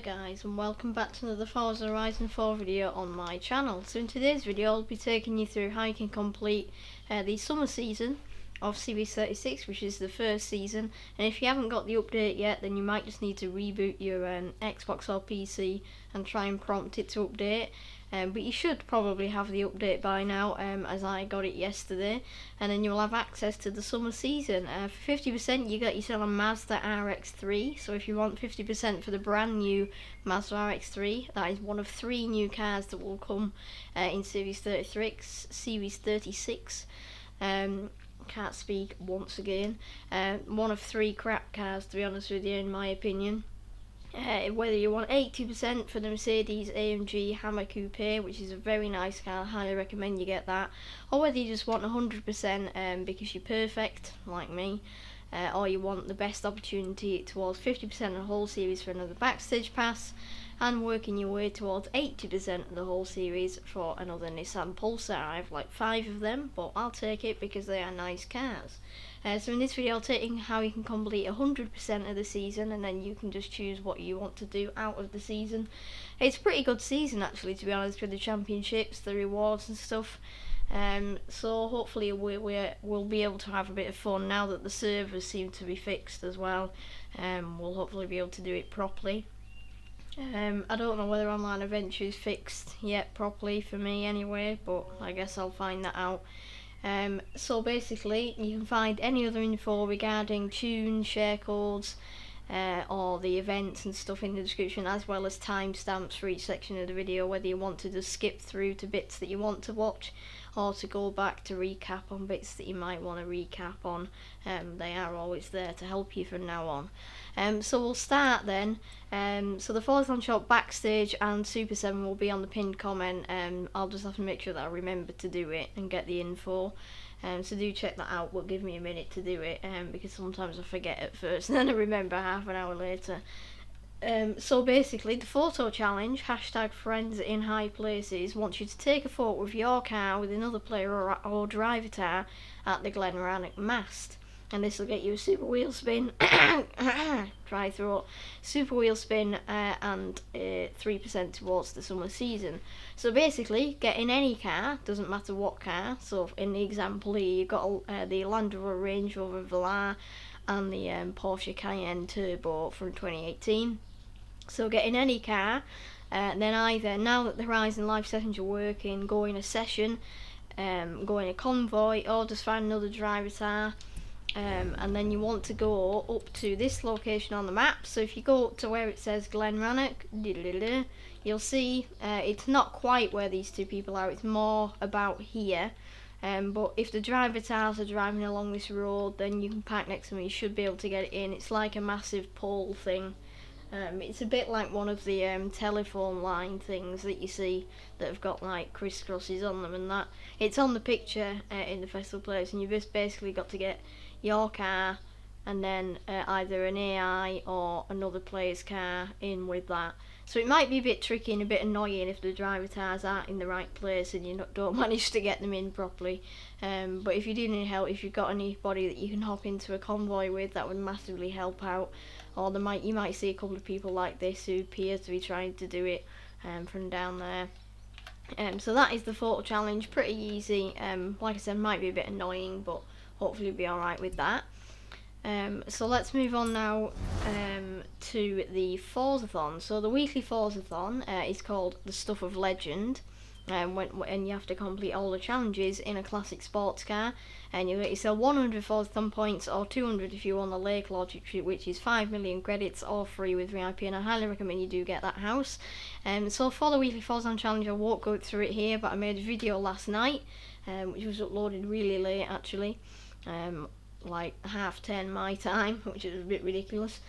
guys, and welcome back to another Forza Horizon 4 video on my channel. So in today's video I'll be taking you through how you can complete the summer season of Series 36, which is the first season. And if you haven't got the update yet, then you might just need to reboot your Xbox or PC and try and prompt it to update. But you should probably have the update by now, as I got it yesterday, and then you'll have access to the summer season. For 50% you get yourself a Mazda RX-3, so if you want 50% for the brand new Mazda RX-3, that is one of 3 new cars that will come in Series 36. Can't speak once again. One of 3 crap cars, to be honest with you, in my opinion. Whether you want 80% for the Mercedes AMG Hammer Coupe, which is a very nice car, I highly recommend you get that, or whether you just want 100% because you're perfect, like me, or you want the best opportunity towards 50% of the whole series for another backstage pass, and working your way towards 80% of the whole series for another Nissan Pulsar. I have like 5 of them, but I'll take it because they are nice cars. So in this video I'll take you how you can complete 100% of the season, and then you can just choose what you want to do out of the season. It's a pretty good season actually, to be honest, with the championships, the rewards and stuff. So hopefully we'll be able to have a bit of fun now that the servers seem to be fixed as well. We'll hopefully be able to do it properly. I don't know whether Online Adventure is fixed yet properly for me anyway, but I guess I'll find that out. So basically you can find any other info regarding tunes, share codes, or the events and stuff in the description, as well as timestamps for each section of the video, whether you want to just skip through to bits that you want to watch or to go back to recap on bits that you might want to recap on. They are always there to help you from now on. So we'll start then. So the Forzathon shop backstage and Super 7 will be on the pinned comment. I'll just have to make sure that I remember to do it and get the info. So do check that out, but give me a minute to do it, because sometimes I forget at first and then I remember half an hour later. So basically the photo challenge, hashtag FriendsInHighPlaces, wants you to take a photo of your car with another player or drivatar at the Glen Rannoch mast. And this will get you a super wheel spin, dry throat, super wheel spin, and 3% towards the summer season. So basically, get in any car, doesn't matter what car. So in the example here, you've got the Land Rover Range Rover Velar and the Porsche Cayenne Turbo from 2018. So get in any car, then either, now that the Horizon Live sessions are working, go in a session, go in a convoy, or just find another drivatar. And then you want to go up to this location on the map. So if you go up to where it says Glen Rannoch, you'll see it's not quite where these 2 people are, it's more about here. But if the drivatars are driving along this road, then you can park next to them, you should be able to get it in. It's like a massive pole thing. It's a bit like one of the telephone line things that you see that have got like crisscrosses on them and that. It's on the picture in the festival place, and you've just basically got to get your car and then either an AI or another player's car in with that. So it might be a bit tricky and a bit annoying if the drivatars aren't in the right place and you don't manage to get them in properly. But if you do need help, if you've got anybody that you can hop into a convoy with, that would massively help out. Or you might see a couple of people like this who appear to be trying to do it from down there. So that is the photo challenge, pretty easy. Like I said, might be a bit annoying, but hopefully you'll be alright with that. So let's move on now to the Forzathon. So the weekly Forzathon is called the Stuff of Legend, and you have to complete all the challenges in a classic sports car, and you get yourself 100 Forzathon points, or 200 if you want the Lake Lodge, which is 5 million credits, or free with VIP, and I highly recommend you do get that house. So for the weekly Forzathon challenge, I won't go through it here, but I made a video last night, which was uploaded really late actually, like 10:30 my time, which is a bit ridiculous.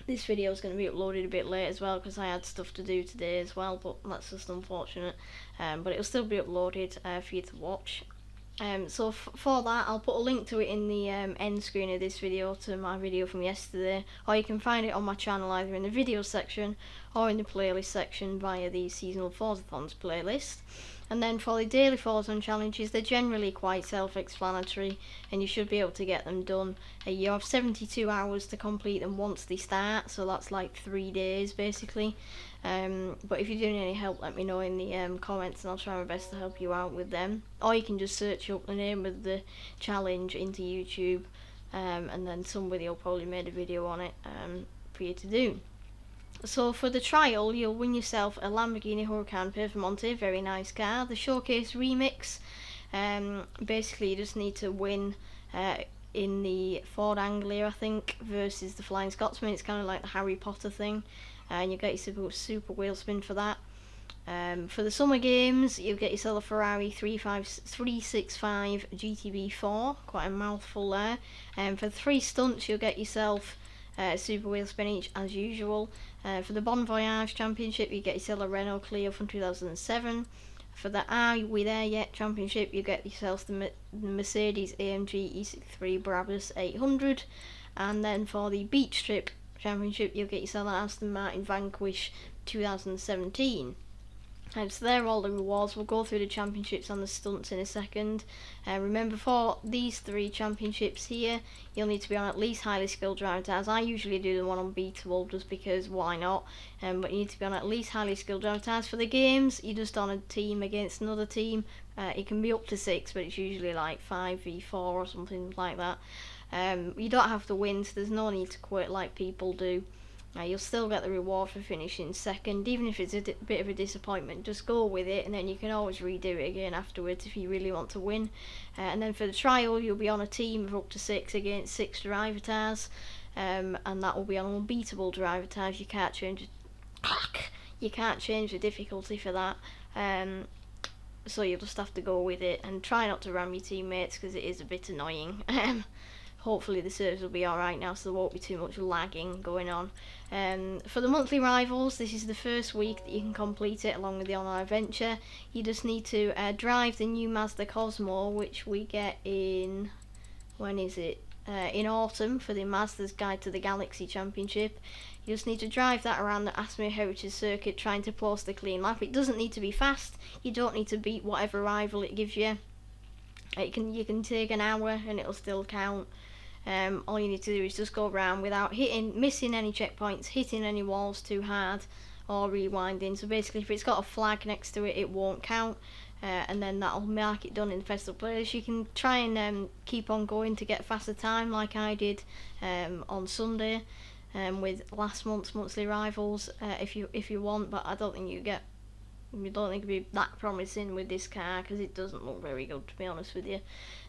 This video is going to be uploaded a bit late as well because I had stuff to do today as well, but that's just unfortunate. But it'll still be uploaded for you to watch. So for that, I'll put a link to it in the end screen of this video, to my video from yesterday, or you can find it on my channel either in the video section or in the playlist section via the seasonal Forzathons playlist. And then for the daily Forzathon challenges, they're generally quite self-explanatory, and you should be able to get them done. You have 72 hours to complete them once they start, so that's like 3 days basically. But if you're doing any help, let me know in the comments, and I'll try my best to help you out with them. Or you can just search up the name of the challenge into YouTube, and then somebody will probably made a video on it for you to do. So for the trial, you'll win yourself a Lamborghini Huracan Performante, very nice car. The Showcase Remix, basically you just need to win in the Ford Anglia, I think, versus the Flying Scotsman. It's kind of like the Harry Potter thing, and you get yourself a super wheel spin for that. For the Summer Games, you'll get yourself a Ferrari 365 GTB4, quite a mouthful there. For the 3 stunts, you'll get yourself super wheel spin each as usual. For the Voyage Championship, you get yourself a Renault Clio from 2007. For the Are We There Yet Championship, you get yourself the Mercedes AMG E63 Brabus 800. And then for the Beach Trip Championship, you'll get yourself an Aston Martin Vanquish 2017. So they're all the rewards. We'll go through the championships and the stunts in a second. Remember, for these 3 championships here, you'll need to be on at least highly skilled drivatars. I usually do the one unbeatable just because why not, but you need to be on at least highly skilled drivatars. For the games, you're just on a team against another team. It can be up to 6, but it's usually like 5v4 or something like that. You don't have to win, so there's no need to quit like people do. You'll still get the reward for finishing second, even if it's a bit of a disappointment. Just go with it, and then you can always redo it again afterwards if you really want to win. And then for the trial, you'll be on a team of up to 6 against 6 drivatars, and that will be on unbeatable drivatars. You can't change the difficulty for that. So you'll just have to go with it and try not to ram your teammates because it is a bit annoying. Hopefully the servers will be alright now, so there won't be too much lagging going on. For the monthly rivals, this is the first week that you can complete it along with the online adventure. You just need to drive the new Mazda Cosmo, which we get in, when is it? In autumn for the Mazda's Guide to the Galaxy Championship. You just need to drive that around the Asmir Heritage Circuit, trying to post a clean lap. It doesn't need to be fast. You don't need to beat whatever rival it gives you. You can take an hour and it'll still count. All you need to do is just go around without missing any checkpoints, hitting any walls too hard, or rewinding. So basically, if it's got a flag next to it, it won't count, and then that'll mark it done in the festival playlist. You can try and keep on going to get faster time, like I did on Sunday with last month's monthly rivals, if you want. But I don't think it'll be that promising with this car because it doesn't look very good, to be honest with you.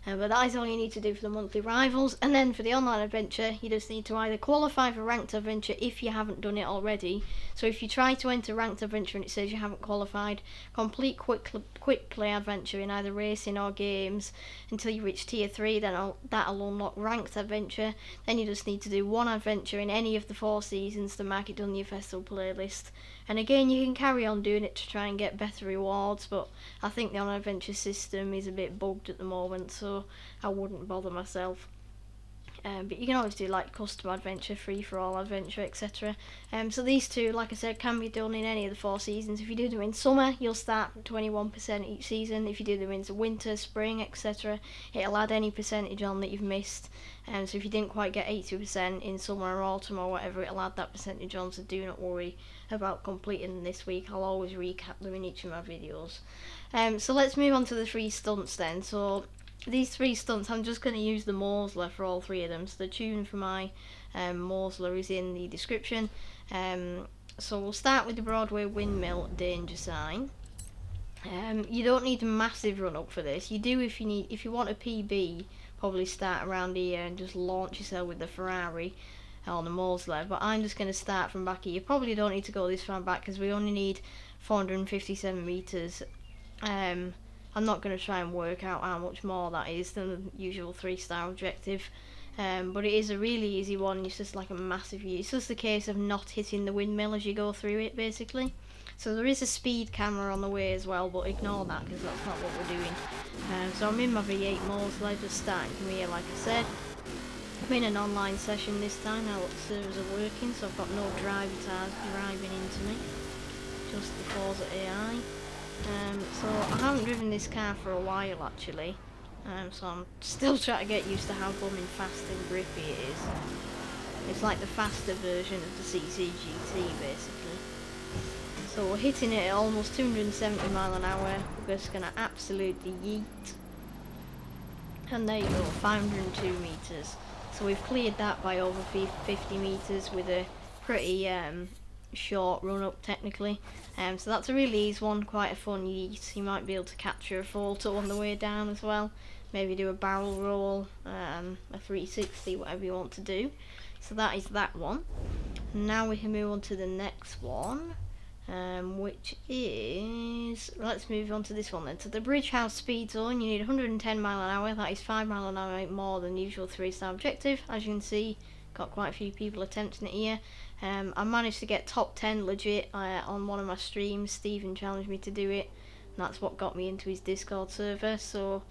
But that is all you need to do for the monthly rivals. And then for the online adventure, you just need to either qualify for ranked adventure if you haven't done it already. So if you try to enter ranked adventure and it says you haven't qualified, complete quick play adventure in either racing or games until you reach tier 3. Then that'll unlock ranked adventure. Then you just need to do 1 adventure in any of the 4 seasons to mark it done in your festival playlist. And again, you can carry on doing it to try and get better rewards, but I think the online adventure system is a bit bugged at the moment, so I wouldn't bother myself. But you can always do like custom adventure, free for all adventure, etc. So these 2, like I said, can be done in any of the 4 seasons. If you do them in summer, you'll start at 21% each season. If you do them in winter, spring, etc., it'll add any percentage on that you've missed. So if you didn't quite get 80% in summer or autumn or whatever, it'll add that percentage on, so do not worry about completing them this week. I'll always recap them in each of my videos. So let's move on to the 3 stunts then. So these 3 stunts, I'm just going to use the Morsler for all 3 of them. So the tune for my Morsler is in the description. So we'll start with the Broadway Windmill Danger Sign. You don't need a massive run up for this. You do if you want a PB, probably start around here and just launch yourself with the Ferrari on the Morsler. But I'm just going to start from back here. You probably don't need to go this far back because we only need 457 meters. I'm not going to try and work out how much more that is than the usual 3-star objective, but it is a really easy one. It's just like a massive use. It's just a case of not hitting the windmill as you go through it, basically. So there is a speed camera on the way as well, but ignore that because that's not what we're doing. So I'm in my V8 Morsler, just starting from here, like I said. I'm in an online session this time now that the servers are working, so I've got no drivatars driving into me, just the Forza AI. So I haven't driven this car for a while actually, so I'm still trying to get used to how blooming fast and grippy it is. It's like the faster version of the CCGT basically. So we're hitting it at almost 270 mile an hour. We're just going to absolutely yeet. And there you go, 502 metres. So we've cleared that by over 50 metres with a pretty short run up technically. So that's a really easy one, quite a fun yeet. You might be able to capture a photo on the way down as well. Maybe do a barrel roll, a 360, whatever you want to do. So that is that one. Now we can move on to the next one. Which is, let's move on to this one then. So the Bridge House Speed Zone, you need 110 mile an hour, that is 5 mile an hour more than the usual 3-star objective. As you can see, got quite a few people attempting it here. I managed to get top 10 legit on one of my streams. Stephen challenged me to do it, and that's what got me into his Discord server. So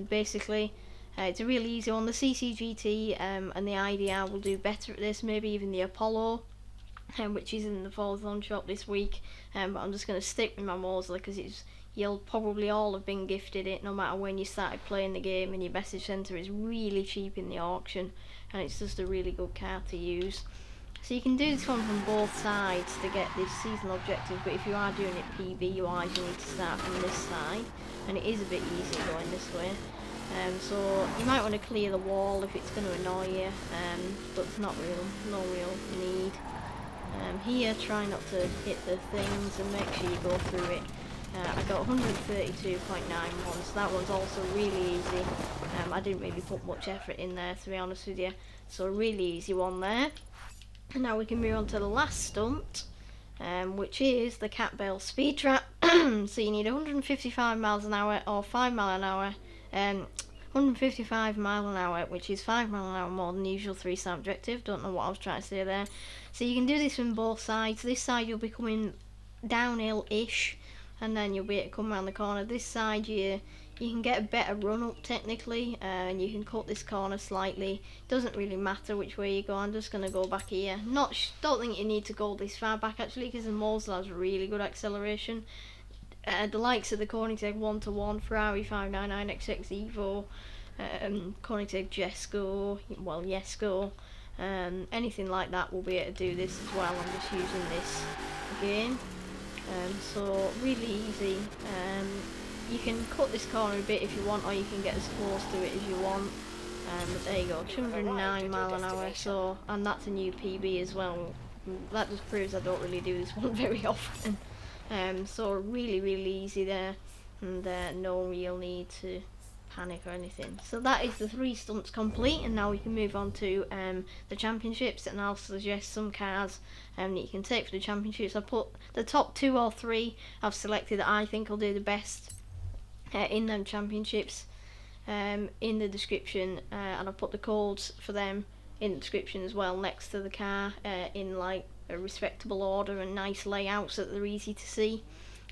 basically, it's a really easy one. The CCGT and the IDR will do better at this, maybe even the Apollo. Which is in the Forzathon shop this week, but I'm just going to stick with my Mosley because you'll probably all have been gifted it no matter when you started playing the game, and your message centre is really cheap in the auction, and it's just a really good car to use. So you can do this one from both sides to get this seasonal objective, but if you are doing it PB wise you need to start from this side, and it is a bit easier going this way. So you might want to clear the wall if it's going to annoy you, but it's no real need. Here, try not to hit the things and make sure you go through it. I got 132.91, so that one's also really easy. I didn't really put much effort in there, to be honest with you, so a really easy one there. And now we can move on to the last stunt, which is the Cat Bell Speed Trap. So you need 155 miles an hour or 5 mile an hour. 155 mile an hour, which is 5 mile an hour more than the usual 3-star objective. Don't know what I was trying to say there. So you can do this from both sides. This side you'll be coming downhill-ish, and then you'll be able to come around the corner. This side you can get a better run up technically, and you can cut this corner slightly. Doesn't really matter which way you go. I'm just going to go back here. Don't think you need to go this far back actually, because the Mosley has really good acceleration. The likes of the Koenigsegg 1-to-1, Ferrari 599 XX Evo, Koenigsegg Jesko, well Jesko, anything like that will be able to do this as well. I'm just using this again. So really easy. You can cut this corner a bit if you want, or you can get as close to it as you want. But there you go, 209 mile an hour. So, and that's a new PB as well. That just proves I don't really do this one very often. So really easy there, and no real need to panic or anything. So that is the 3 stunts complete, and now we can move on to the championships, and I'll suggest some cars that you can take for the championships. I put the top 2 or 3 I've selected that I think will do the best in them championships in the description, and I've put the codes for them in the description as well next to the car in like a respectable order and nice layouts that they're easy to see,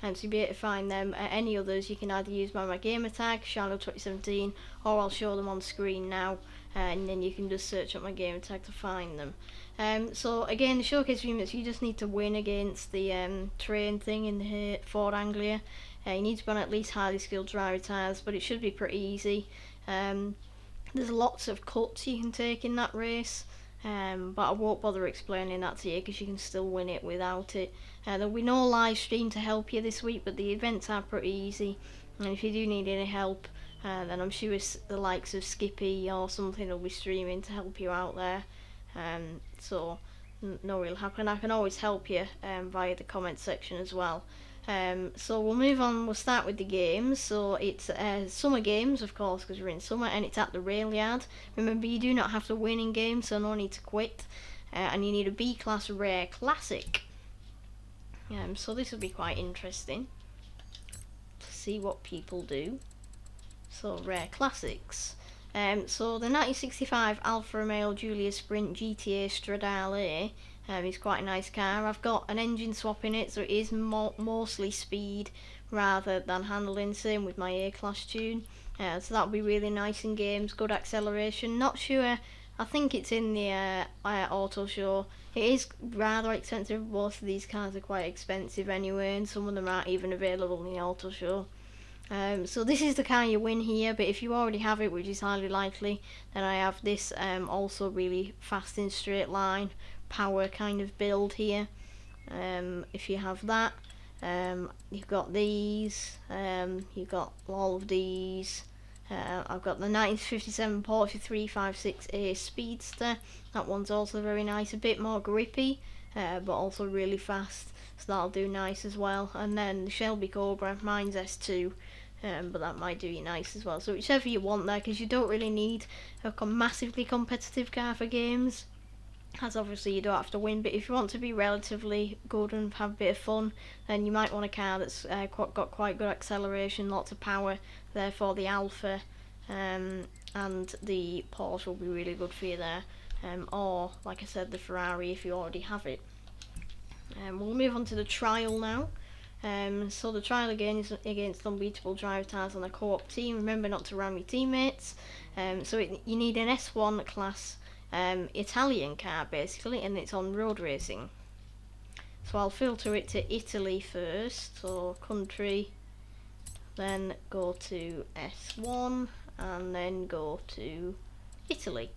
and to be able to find them. Any others you can either use by my gamertag Shylo 2017, or I'll show them on screen now, and then you can just search up my gamertag to find them. So again, the showcase units, you just need to win against the train thing in the Ford Anglia. You need to be on at least highly skilled Drivatars, but it should be pretty easy. There's lots of cuts you can take in that race, but I won't bother explaining that to you because you can still win it without it. There'll be no live stream to help you this week, but the events are pretty easy, and if you do need any help, then I'm sure the likes of Skippy or something will be streaming to help you out there. So no real help, and I can always help you via the comment section as well. So we'll move on, we'll start with the games. So it's summer games, of course, because we're in summer, and it's at the Railyard. Remember, you do not have to win in games, so no need to quit, and you need a B-class rare classic. So this will be quite interesting to see what people do. So rare classics. So the 1965 Alfa Romeo Giulia Sprint GTA Stradale is quite a nice car. I've got an engine swap in it, so it is mostly speed rather than handling, same with my A-class tune. So that'll be really nice in games, good acceleration. Not sure I think it's in the auto show. It is rather expensive. Both of these cars are quite expensive anyway, and some of them aren't even available in the auto show. So this is the car you win here, but if you already have it, which is highly likely, then I have this also really fast in straight line power kind of build here. If you have that, you've got these, you've got all of these. I've got the 1957 Porsche 356A Speedster. That one's also very nice, a bit more grippy, but also really fast, so that'll do nice as well. And then the Shelby Cobra, mine's S2, but that might do you nice as well. So whichever you want there, because you don't really need a massively competitive car for games, as obviously you don't have to win, but if you want to be relatively good and have a bit of fun, then you might want a car that's got quite good acceleration, lots of power. Therefore the Alpha and the Porsche will be really good for you there, or like I said, the Ferrari if you already have it. We'll move on to the trial now. So the trial again is against unbeatable Drivatars on a co-op team. Remember not to ram your teammates. You need an S1 class Italian car basically, and it's on road racing. So I'll filter it to Italy first, so country, then go to S1 and then go to Italy.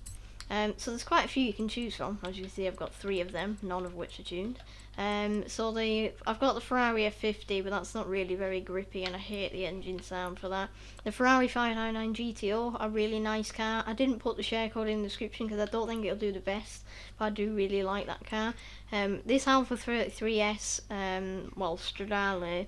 So there's quite a few you can choose from. As you can see, I've got 3 of them, none of which are tuned. I've got the Ferrari F50, but that's not really very grippy, and I hate the engine sound for that. The Ferrari 599 GTO, a really nice car. I didn't put the share code in the description because I don't think it'll do the best, but I do really like that car. This Alfa 33S, Stradale,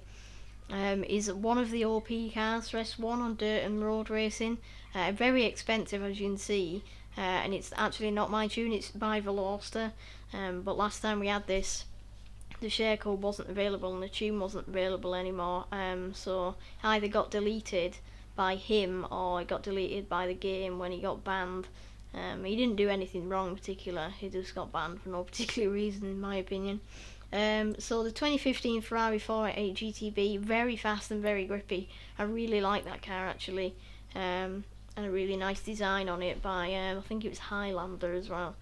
is one of the OP cars for S1 on dirt and road racing. Very expensive, as you can see. And it's actually not my tune, it's by Valorster, but last time we had this, the share code wasn't available and the tune wasn't available anymore, so it either got deleted by him or it got deleted by the game when he got banned. He didn't do anything wrong in particular, he just got banned for no particular reason in my opinion. So the 2015 Ferrari 488 GTB, very fast and very grippy. I really like that car actually. And a really nice design on it by I think it was Highlander as well.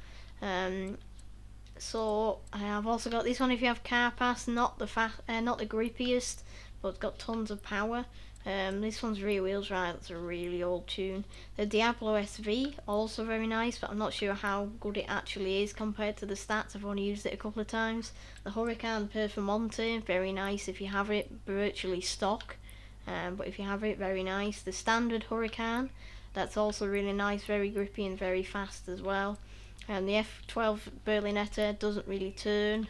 So I have also got this one if you have car pass, not the grippiest, but it's got tons of power. This one's rear wheel drive, that's a really old tune. The Diablo SV, also very nice, but I'm not sure how good it actually is compared to the stats. I've only used it a couple of times. The Huracan Performante, very nice if you have it, virtually stock, but if you have it, very nice. The standard Huracan, that's also really nice, very grippy and very fast as well. And the F12 Berlinetta doesn't really turn,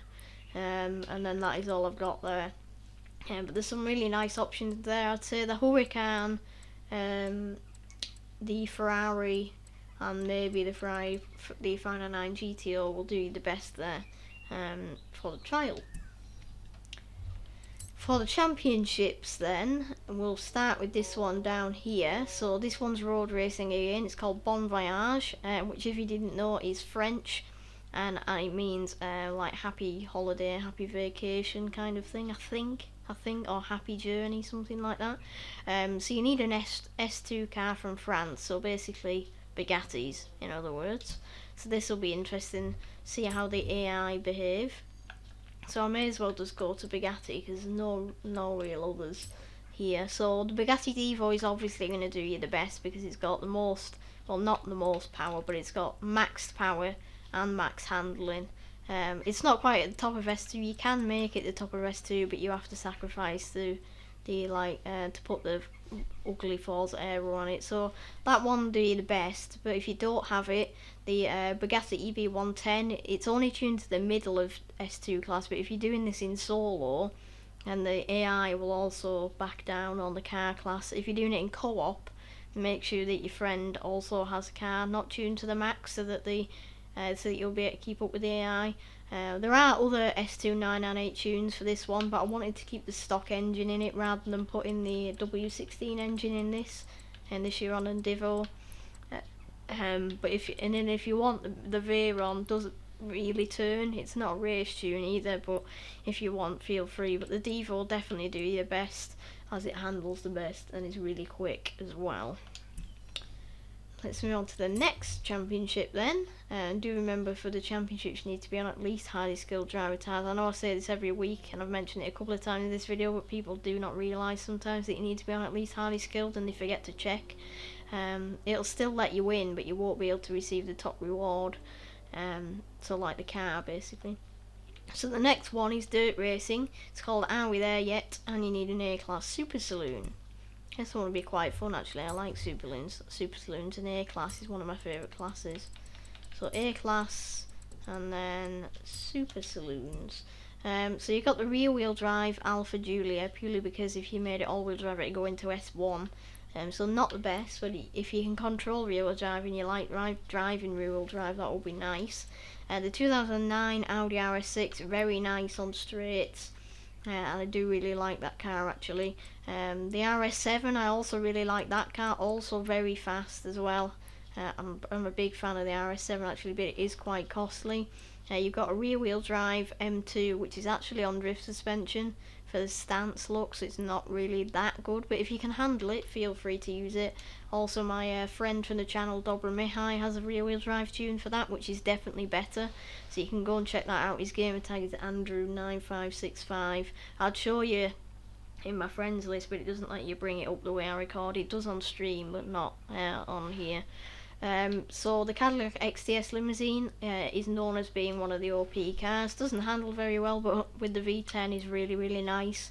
and then that is all I've got there. But there's some really nice options there. I'd say the Huracan, the Ferrari, and maybe the 599 GTO will do you the best there for the trial. For the championships then, we'll start with this one down here. So this one's road racing again, it's called Bon Voyage, which if you didn't know is French, and it means like happy holiday, happy vacation kind of thing, I think, or happy journey, something like that. So you need an S2 car from France, so basically Bugattis in other words. So this will be interesting, see how the AI behave. So I may as well just go to Bugatti because there's no real others here. So the Bugatti Divo is obviously going to do you the best because it's got the most, well not the most power, but it's got maxed power and max handling. It's not quite at the top of S2, you can make it the top of S2, but you have to sacrifice to put the ugly Forza Aero on it, so that one will do you the best. But if you don't have it, the Bugatti EB110, it's only tuned to the middle of S2 class, but if you're doing this in solo, and the AI will also back down on the car class, if you're doing it in co-op, make sure that your friend also has a car not tuned to the max so that you'll be able to keep up with the AI. There are other S2 998 tunes for this one, but I wanted to keep the stock engine in it rather than putting the W16 engine in this Chiron Divo. But if you want the Veyron, doesn't really turn. It's not a race tune either, but if you want, feel free. But the Divo will definitely do you the best, as it handles the best and is really quick as well. let's move on to the next championship then. And do remember, for the championships you need to be on at least highly skilled Drivatars. I know I say this every week and I've mentioned it a couple of times in this video, but people do not realise sometimes that you need to be on at least highly skilled, and they forget to check. It'll still let you win, but you won't be able to receive the top reward, so like the car basically. So the next one is dirt racing. It's called Are We There Yet? And you need an A-class super saloon. This one would be quite fun actually. I like super saloons, and A-class is one of my favourite classes. So A-class and then super saloons. So you've got the rear wheel drive Alpha Julia, purely because if you made it all wheel drive it'd go into S1. So not the best, but if you can control rear wheel drive and you like driving rear wheel drive, that would be nice. The 2009 Audi RS6, very nice on straights, and I do really like that car actually. The RS7, I also really like that car, also very fast as well. I'm a big fan of the RS7 actually, but it is quite costly. You've got a rear wheel drive M2, which is actually on drift suspension for the stance look, so it's not really that good, but if you can handle it, feel free to use it. Also, my friend from the channel, Dobra Mihai, has a rear wheel drive tune for that, which is definitely better, so you can go and check that out. His gamertag is Andrew9565. I'd show you in my friends list, but it doesn't let you bring it up the way I record. It does on stream, but not on here. So the Cadillac XTS limousine is known as being one of the OP cars. Doesn't handle very well, but with the V10 is really nice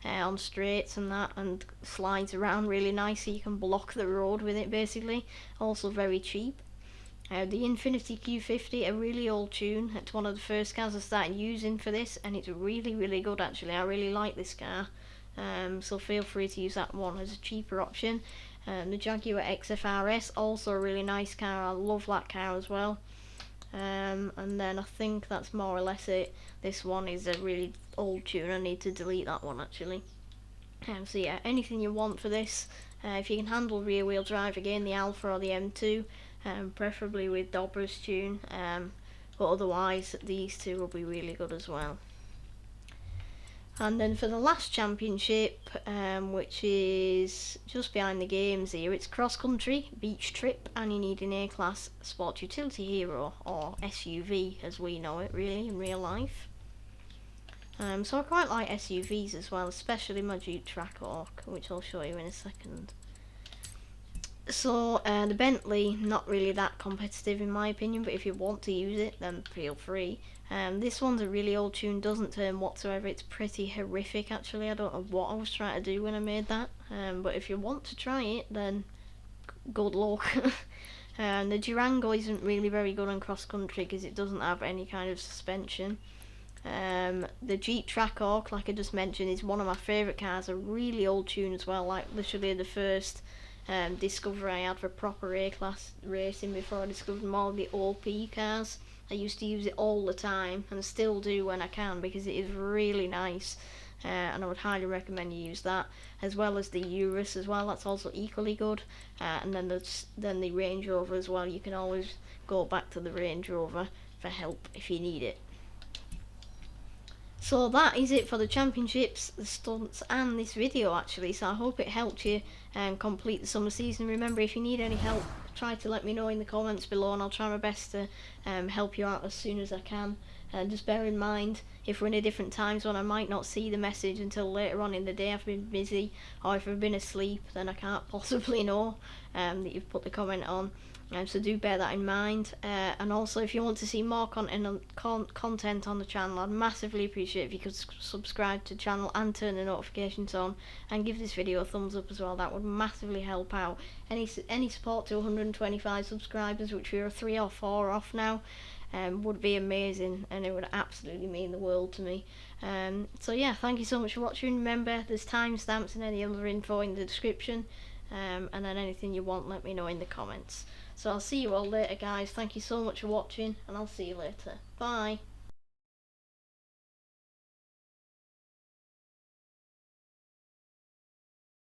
on straights and that, and slides around really nice, so you can block the road with it basically. Also very cheap. The Infiniti Q50, a really old tune. It's one of the first cars I started using for this, and it's really good actually. I really like this car, so feel free to use that one as a cheaper option. The Jaguar XFRS, also a really nice car. I love that car as well. And then I think that's more or less it. This one is a really old tune. I need to delete that one actually. So yeah, anything you want for this. If you can handle rear wheel drive, again the Alpha or the M2, preferably with Dobra's tune. But otherwise these two will be really good as well. And then for the last championship, which is just behind the games here, it's cross country, beach trip, and you need an A-class sport utility hero, or SUV as we know it really in real life. So I quite like SUVs as well, especially my Jeep Trackhawk, which I'll show you in a second. So the Bentley, not really that competitive in my opinion, but if you want to use it then feel free. This one's a really old tune, doesn't turn whatsoever. It's pretty horrific actually. I don't know what I was trying to do when I made that, but if you want to try it then good luck. The Durango isn't really very good on cross country because it doesn't have any kind of suspension. The Jeep Trackhawk, like I just mentioned, is one of my favourite cars, a really old tune as well, like literally the first discovery I had for proper A-class racing before I discovered more of the OP cars. I used to use it all the time and still do when I can because it is really nice, and I would highly recommend you use that, as well as the Urus as well. That's also equally good. And then the Range Rover as well. You can always go back to the Range Rover for help if you need it. So that is it for the championships, the stunts, and this video actually. So I hope it helped you complete the summer season. Remember, if you need any help, try to let me know in the comments below, and I'll try my best to help you out as soon as I can. And just bear in mind, if we're in a different time zone, I might not see the message until later on in the day. I've been busy, or if I've been asleep, then I can't possibly know that you've put the comment on. So do bear that in mind. And also, if you want to see more content on the channel, I'd massively appreciate if you could subscribe to the channel and turn the notifications on, and give this video a thumbs up as well. That would massively help out. Any support to 125 subscribers, which we are 3 or 4 off now, would be amazing, and it would absolutely mean the world to me. So yeah, thank you so much for watching. Remember, there's timestamps and any other info in the description, and then anything you want, let me know in the comments. So I'll see you all later guys. Thank you so much for watching, and I'll see you later. Bye.